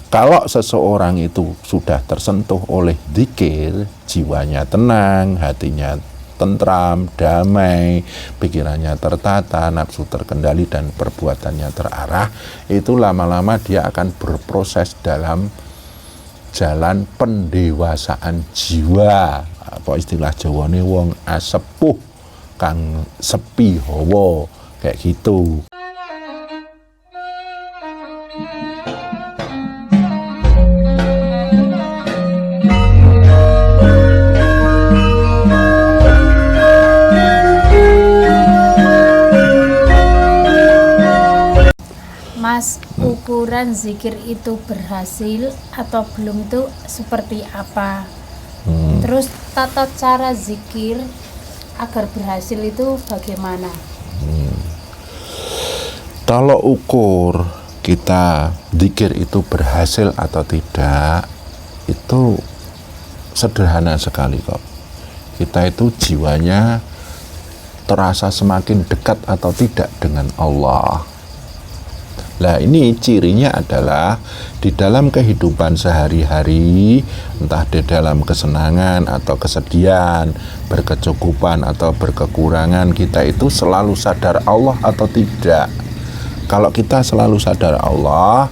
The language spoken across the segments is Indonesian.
Kalau seseorang itu sudah tersentuh oleh dzikir, jiwanya tenang, hatinya tentram, damai, pikirannya tertata, nafsu terkendali, dan perbuatannya terarah, itu lama-lama dia akan berproses dalam jalan pendewasaan jiwa. Apa istilah Jawane wong asepuh kang sepi hawa, kayak gitu. Mas, ukuran zikir itu berhasil atau belum itu seperti apa? Terus tata cara zikir agar berhasil itu bagaimana? Kalau ukur kita zikir itu berhasil atau tidak, itu sederhana sekali kok. Kita itu jiwanya terasa semakin dekat atau tidak dengan Allah. Nah, ini cirinya adalah di dalam kehidupan sehari-hari, entah di dalam kesenangan atau kesedihan, berkecukupan atau berkekurangan, kita itu selalu sadar Allah atau tidak. Kalau kita selalu sadar Allah,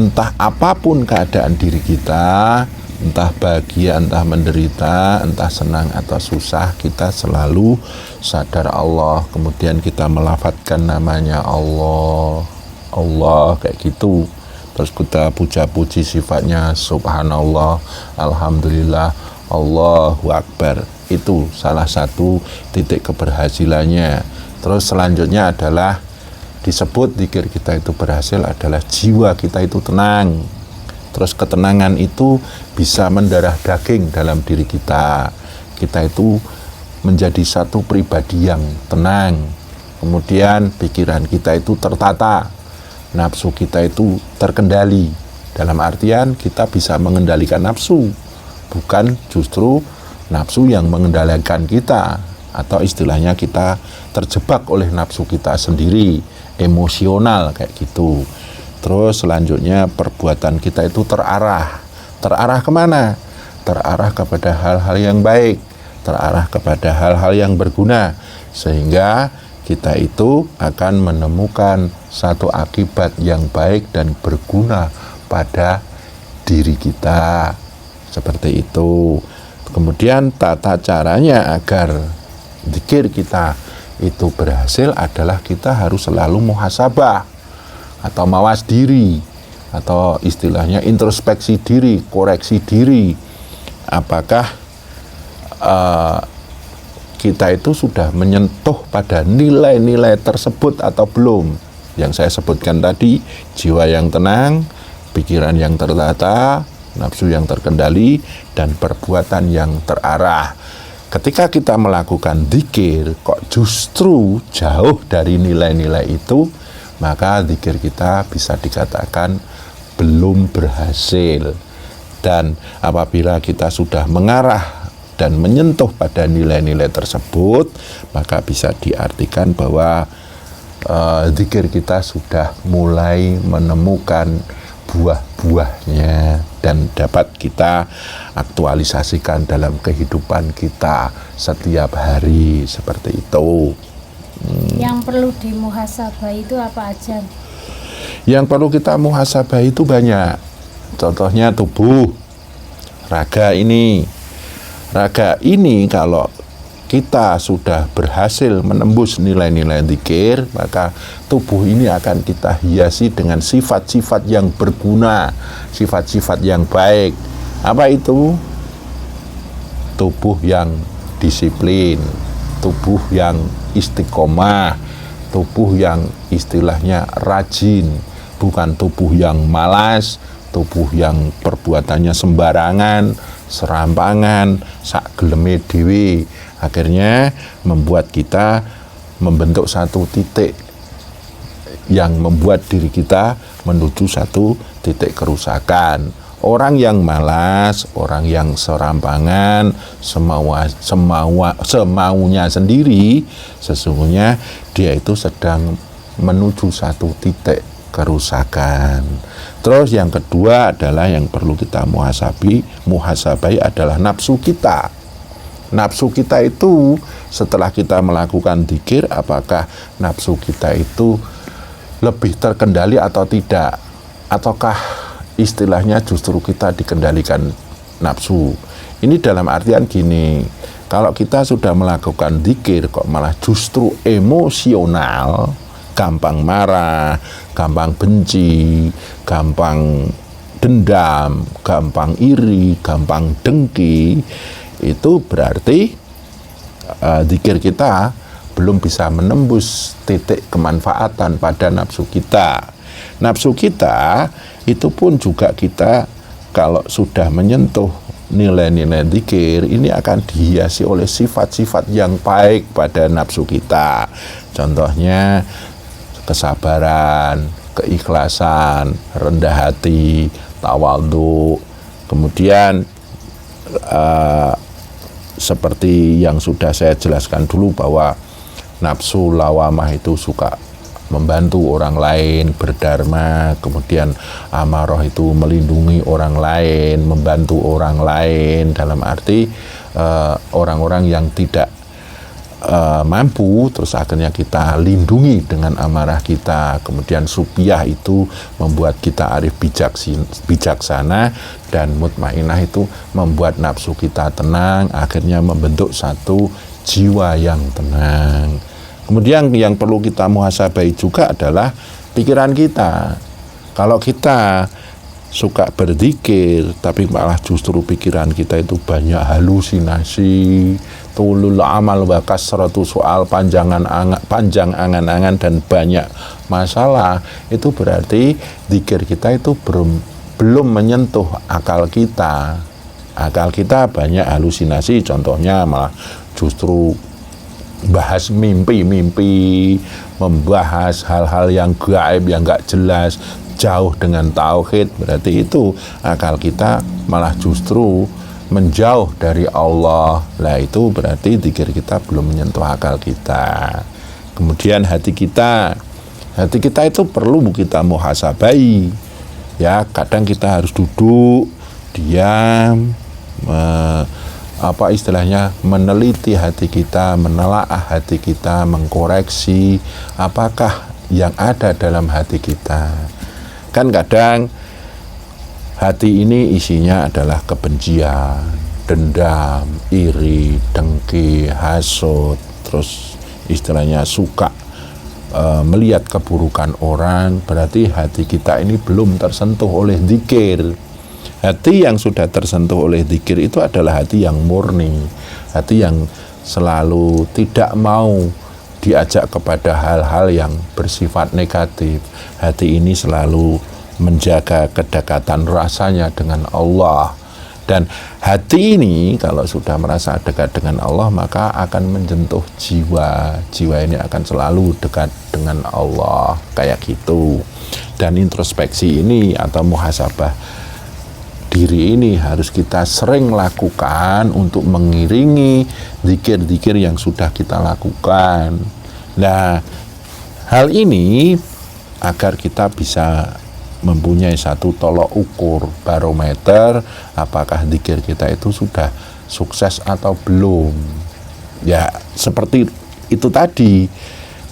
entah apapun keadaan diri kita, entah bahagia, entah menderita, entah senang atau susah, kita selalu sadar Allah. Kemudian kita melafadzkan namanya Allah, Allah, kayak gitu. Terus kita puja-puji sifatnya, subhanallah, alhamdulillah, Allahu Akbar. Itu salah satu titik keberhasilannya. Terus selanjutnya adalah disebut zikir kita itu berhasil adalah jiwa kita itu tenang. Terus ketenangan itu bisa mendarah daging dalam diri kita. Kita itu menjadi satu pribadi yang tenang. Kemudian pikiran kita itu tertata, nafsu kita itu terkendali. Dalam artian kita bisa mengendalikan nafsu, bukan justru nafsu yang mengendalikan kita, atau istilahnya kita terjebak oleh nafsu kita sendiri, emosional kayak gitu. Terus selanjutnya perbuatan kita itu terarah. Terarah kemana? Terarah kepada hal-hal yang baik, terarah kepada hal-hal yang berguna, sehingga kita itu akan menemukan satu akibat yang baik dan berguna pada diri kita. Seperti itu. Kemudian tata caranya agar zikir kita itu berhasil adalah kita harus selalu muhasabah atau mawas diri, atau istilahnya introspeksi diri, koreksi diri. Apakah kita itu sudah menyentuh pada nilai-nilai tersebut atau belum? Yang saya sebutkan tadi, jiwa yang tenang, pikiran yang tertata, nafsu yang terkendali, dan perbuatan yang terarah. Ketika kita melakukan zikir kok justru jauh dari nilai-nilai itu, maka zikir kita bisa dikatakan belum berhasil. Dan apabila kita sudah mengarah dan menyentuh pada nilai-nilai tersebut, maka bisa diartikan bahwa zikir kita sudah mulai menemukan buah-buahnya dan dapat kita aktualisasikan dalam kehidupan kita setiap hari, seperti itu. Yang perlu dimuhasabah itu apa aja? Yang perlu kita muhasabah itu banyak. Contohnya tubuh, raga ini. Raga ini kalau kita sudah berhasil menembus nilai-nilai zikir, maka tubuh ini akan kita hiasi dengan sifat-sifat yang berguna, sifat-sifat yang baik. Apa itu? Tubuh yang disiplin, tubuh yang istiqomah, tubuh yang istilahnya rajin, bukan tubuh yang malas, tubuh yang perbuatannya sembarangan, serampangan, sak geleme dhewe. Akhirnya membuat kita membentuk satu titik yang membuat diri kita menuju satu titik kerusakan. Orang yang malas, orang yang serampangan, semaunya sendiri, sesungguhnya dia itu sedang menuju satu titik kerusakan. Terus yang kedua adalah yang perlu kita muhasabai adalah nafsu kita. Nafsu kita itu setelah kita melakukan dzikir, apakah nafsu kita itu lebih terkendali atau tidak? Ataukah istilahnya justru kita dikendalikan nafsu? Ini dalam artian gini, kalau kita sudah melakukan dzikir kok malah justru emosional, gampang marah, gampang benci, gampang dendam, gampang iri, gampang dengki, itu berarti dzikir kita belum bisa menembus titik kemanfaatan pada nafsu kita. Nafsu kita itu pun juga kita kalau sudah menyentuh nilai-nilai dzikir ini akan dihiasi oleh sifat-sifat yang baik pada nafsu kita. Contohnya kesabaran, keikhlasan, rendah hati, tawadhu. Kemudian seperti yang sudah saya jelaskan dulu bahwa nafsu lawamah itu suka membantu orang lain, berdharma. Kemudian amarah itu melindungi orang lain, membantu orang lain, dalam arti orang-orang yang tidak mampu, terus akhirnya kita lindungi dengan amarah kita. Kemudian supiyah itu membuat kita arif bijaksana, dan mutmainah itu membuat nafsu kita tenang, akhirnya membentuk satu jiwa yang tenang. Kemudian yang perlu kita muhasabai juga adalah pikiran kita. Kalau kita suka berzikir tapi malah justru pikiran kita itu banyak halusinasi, tulul amal wa kasratu soal, panjang angan-angan dan banyak masalah, itu berarti zikir kita itu belum menyentuh akal kita. Akal kita banyak halusinasi, contohnya malah justru bahas mimpi-mimpi, membahas hal-hal yang gaib, yang gak jelas, jauh dengan tauhid. Berarti itu akal kita malah justru menjauh dari Allah. Lah itu berarti zikir kita belum menyentuh akal kita. Kemudian hati kita itu perlu kita muhasabai. Ya, kadang kita harus duduk, diam, meneliti hati kita, menelaah hati kita, mengkoreksi apakah yang ada dalam hati kita. Kan kadang hati ini isinya adalah kebencian, dendam, iri, dengki, hasut, terus istilahnya suka melihat keburukan orang. Berarti hati kita ini belum tersentuh oleh zikir. Hati yang sudah tersentuh oleh zikir itu adalah hati yang murni, hati yang selalu tidak mau diajak kepada hal-hal yang bersifat negatif. Hati ini selalu menjaga kedekatan rasanya dengan Allah. Dan hati ini kalau sudah merasa dekat dengan Allah, maka akan menyentuh jiwa. Jiwa ini akan selalu dekat dengan Allah, kayak gitu. Dan introspeksi ini atau muhasabah diri ini harus kita sering lakukan untuk mengiringi zikir-zikir yang sudah kita lakukan. Nah, hal ini agar kita bisa mempunyai satu tolok ukur, barometer apakah zikir kita itu sudah sukses atau belum. Ya, seperti itu tadi.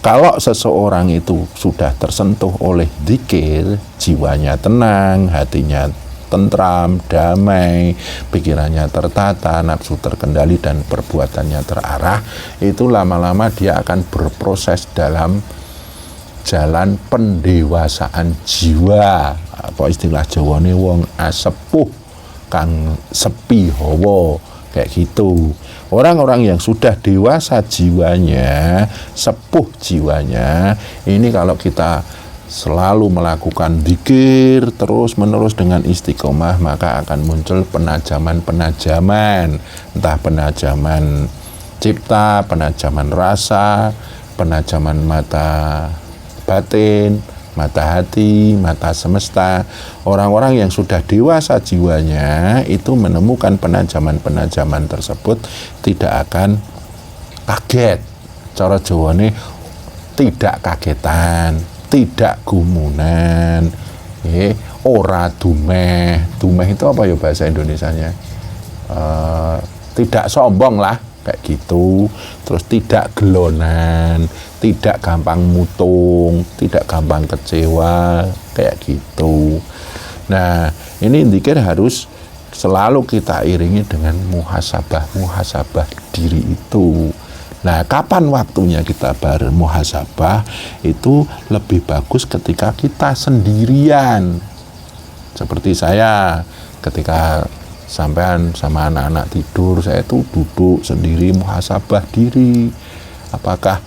Kalau seseorang itu sudah tersentuh oleh zikir, jiwanya tenang, hatinya tentram, damai, pikirannya tertata, nafsu terkendali, dan perbuatannya terarah, itu lama-lama dia akan berproses dalam jalan pendewasaan jiwa. Apa istilah Jawane wong asepuh kang sepi hawa, kayak gitu. Orang-orang yang sudah dewasa jiwanya, sepuh jiwanya, ini kalau kita selalu melakukan dzikir terus-menerus dengan istiqomah, maka akan muncul penajaman-penajaman, entah penajaman cipta, penajaman rasa, penajaman mata batin, mata hati, mata semesta. Orang-orang yang sudah dewasa jiwanya itu menemukan penajaman-penajaman tersebut tidak akan kaget. Cara Jawane tidak kagetan. tidak gumunan, ora dumeh. Dumeh itu apa ya bahasa Indonesianya? Tidak sombong lah, kayak gitu. Terus tidak gelonan, tidak gampang mutung, tidak gampang kecewa, kayak gitu. Nah, ini zikir harus selalu kita iringi dengan muhasabah diri itu. Nah, kapan waktunya kita bermuhasabah? Itu lebih bagus ketika kita sendirian. Seperti saya, ketika sampean sama anak-anak tidur, saya itu duduk sendiri muhasabah diri. Apakah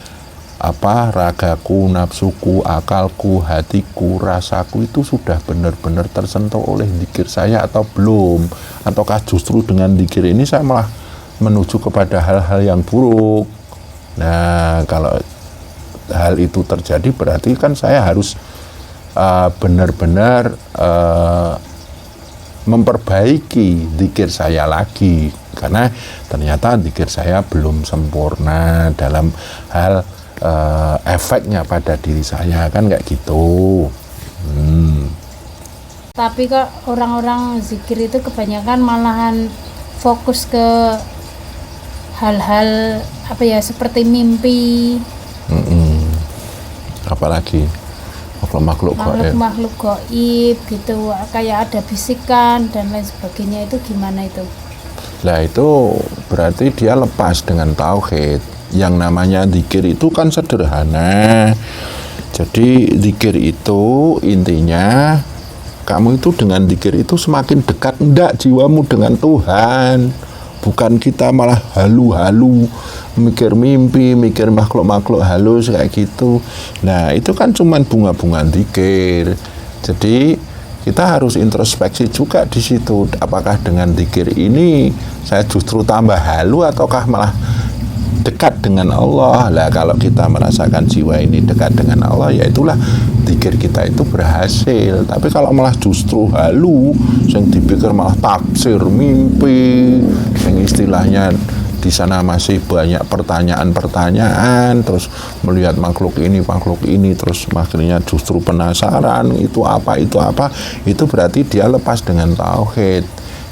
ragaku, nafsuku, akalku, hatiku, rasaku itu sudah benar-benar tersentuh oleh zikir saya atau belum? Ataukah justru dengan zikir ini saya malah menuju kepada hal-hal yang buruk? Nah, kalau hal itu terjadi berarti kan saya harus benar-benar memperbaiki zikir saya lagi, karena ternyata zikir saya belum sempurna dalam hal efeknya pada diri saya, kan kayak gitu. Tapi kok orang-orang zikir itu kebanyakan malahan fokus ke hal-hal seperti mimpi, apalagi makhluk gaib gitu, kayak ada bisikan dan lain sebagainya. Itu gimana itu? Nah, itu berarti dia lepas dengan tauhid. Yang namanya zikir itu kan sederhana. Jadi zikir itu intinya kamu itu dengan zikir itu semakin dekat enggak jiwamu dengan Tuhan. Bukan kita malah halu-halu, mikir mimpi, mikir makhluk-makhluk halus kayak gitu. Nah, itu kan cuman bunga-bunga zikir. Jadi kita harus introspeksi juga di situ. Apakah dengan zikir ini saya justru tambah halu ataukah malah dekat dengan Allah? Lah, kalau kita merasakan jiwa ini dekat dengan Allah, ya itulah zikir kita itu berhasil. Tapi kalau malah justru halu, yang dipikir malah tafsir mimpi, yang istilahnya di sana masih banyak pertanyaan-pertanyaan, terus melihat makhluk ini, terus akhirnya justru penasaran itu apa, itu berarti dia lepas dengan tauhid.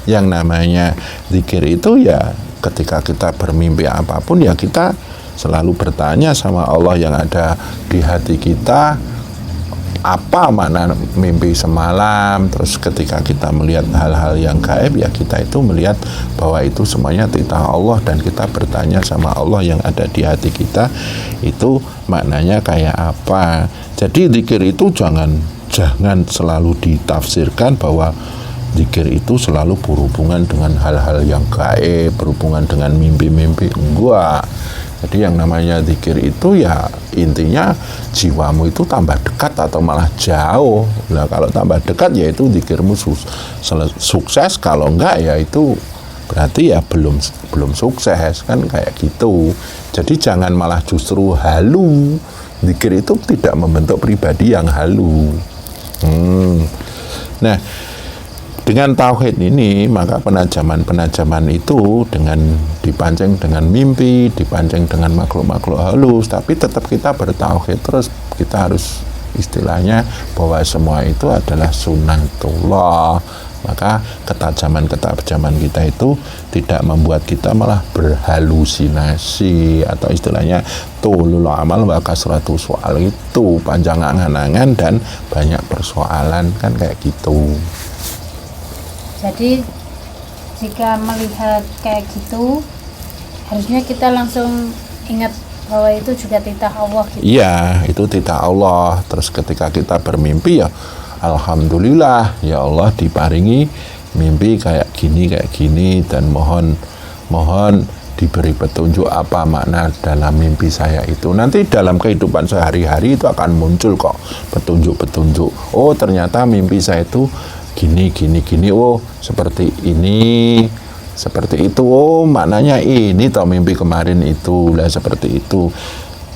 Yang namanya zikir itu ya ketika kita bermimpi apapun, ya kita selalu bertanya sama Allah yang ada di hati kita, apa makna mimpi semalam. Terus ketika kita melihat hal-hal yang gaib, ya kita itu melihat bahwa itu semuanya titah Allah, dan kita bertanya sama Allah yang ada di hati kita, itu maknanya kayak apa. Jadi zikir itu jangan selalu ditafsirkan bahwa zikir itu selalu berhubungan dengan hal-hal yang gaib, berhubungan dengan mimpi-mimpi. Enggak. Jadi yang namanya zikir itu ya intinya jiwamu itu tambah dekat atau malah jauh. Nah, kalau tambah dekat ya itu zikirmu sukses, kalau enggak ya itu berarti ya belum sukses, kan kayak gitu. Jadi jangan malah justru halu. Zikir itu tidak membentuk pribadi yang halu. Nah, dengan tauhid ini, maka penajaman itu dengan dipancing dengan mimpi, dipancing dengan makhluk-makhluk halus, tapi tetap kita bertauhid terus. Kita harus istilahnya bahwa semua itu adalah sunnatullah. Maka ketajaman kita itu tidak membuat kita malah berhalusinasi, atau istilahnya tulul amal wa kasratu soal, itu panjang angan-angan dan banyak persoalan, kan kayak gitu. Jadi jika melihat kayak gitu, harusnya kita langsung ingat bahwa itu juga titah Allah gitu. Iya, itu titah Allah. Terus ketika kita bermimpi, ya alhamdulillah, ya Allah diparingi mimpi kayak gini, dan mohon diberi petunjuk apa makna dalam mimpi saya itu. Nanti dalam kehidupan sehari-hari itu akan muncul kok petunjuk-petunjuk. Oh, ternyata mimpi saya itu gini, oh seperti ini, seperti itu, oh maknanya ini toh mimpi kemarin itu lah, seperti itu.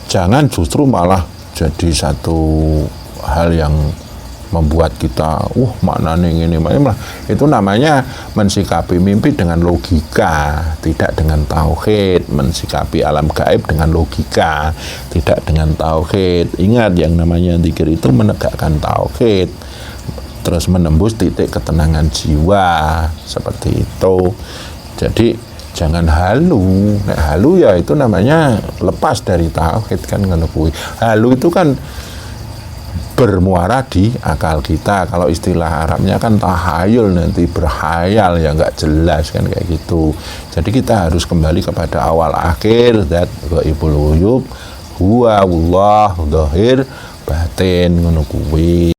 Jangan justru malah jadi satu hal yang membuat kita maknanya ini itu namanya mensikapi mimpi dengan logika, tidak dengan tauhid. Mensikapi alam gaib dengan logika, tidak dengan tauhid. Ingat, yang namanya zikir itu menegakkan tauhid, terus menembus titik ketenangan jiwa, seperti itu. Jadi jangan halu. Nek halu ya itu namanya lepas dari tauhid kan, ngono kuwi. Halu itu kan bermuara di akal kita. Kalau istilah Arabnya kan tahayul, nanti berhayal, ya nggak jelas kan kayak gitu. Jadi kita harus kembali kepada awal akhir, zat ghaibul ghuyub, huwa Allah, zahir batin, ngono kuwi.